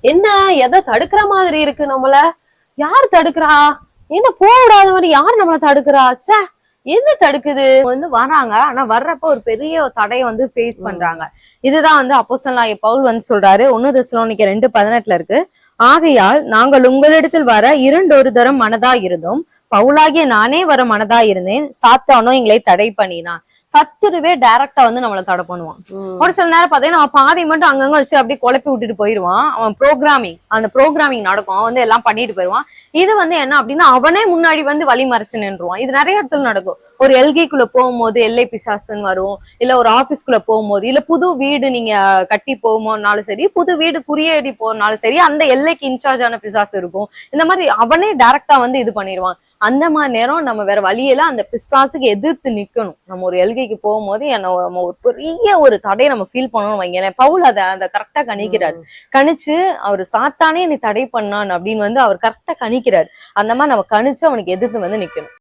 என்ன எதை தடுக்கிற மாதிரி இருக்கு நம்மள? யாரு தடுக்கிறா? என்ன போக விடாத மாதிரி யாரு நம்மள தடுக்கிறா? ச்சே, என்ன தடுக்குது? வராங்க. ஆனா வர்றப்ப ஒரு பெரிய தடையை ஃபேஸ் பண்றாங்க. இதுதான் அப்போஸ்தலனாகிய பவுல் சொல்றாரு. 1 தெசலோனிக்கர் 2:18 இருக்கு. ஆகையால் நாங்கள் உங்களிடத்தில் வர 2 தரம் மனதா இருந்தோம். பவுலாகிய நானே வர மனதா இருந்தேன். சாத்தானோ எங்களை தடை பண்ணினான். சத்துருவே டைரக்டா நம்மளை தடை பண்ணுவான். ஒரு சில நேரம் பாத்தீங்கன்னா பாதி மட்டும் அங்கங்க வச்சு அப்படியே குழப்பி விட்டுட்டு போயிருவான். அவன் அந்த ப்ரோக்ராமிங் நடக்கும். அவன் எல்லாம் பண்ணிட்டு போயிருவான். இது என்ன அப்படின்னா அவனே முன்னாடி வழி மறைச்சு நின்றுவான். இது நிறைய இடத்துல நடக்கும். ஒரு எல்கைக்குள்ள போகும்போது எல்லை பிசாசுன்னு வரும். இல்ல ஒரு ஆபீஸ்க்குள்ள போகும்போது, இல்ல புது வீடு நீங்க கட்டி போகும்போதுனாலும் சரி, புது வீடு குறியேறி போறதுனாலும் சரி, அந்த எல்லைக்கு இன்சார்ஜ் ஆன பிசாசு இருக்கும். இந்த மாதிரி அவனே டைரக்டா இது பண்ணிடுவான். அந்த மாதிரி நேரம் நம்ம வேற வழியில அந்த பிசாசுக்கு எதிர்த்து நிக்கணும். நம்ம ஒரு எல்கைக்கு போகும்போது நம்ம ஒரு பெரிய ஒரு தடையை நம்ம ஃபீல் பண்ணணும் வைங்க. பவுல் அதை கரெக்டா கணிக்கிறாரு. கணிச்சு அவர் சாத்தானே நீ தடை பண்ணான் அப்படின்னு அவர் கரெக்டா கணிக்கிறாரு. அந்த மாதிரி நம்ம கணிச்சு அவனுக்கு எதிர்த்து நிக்கணும்.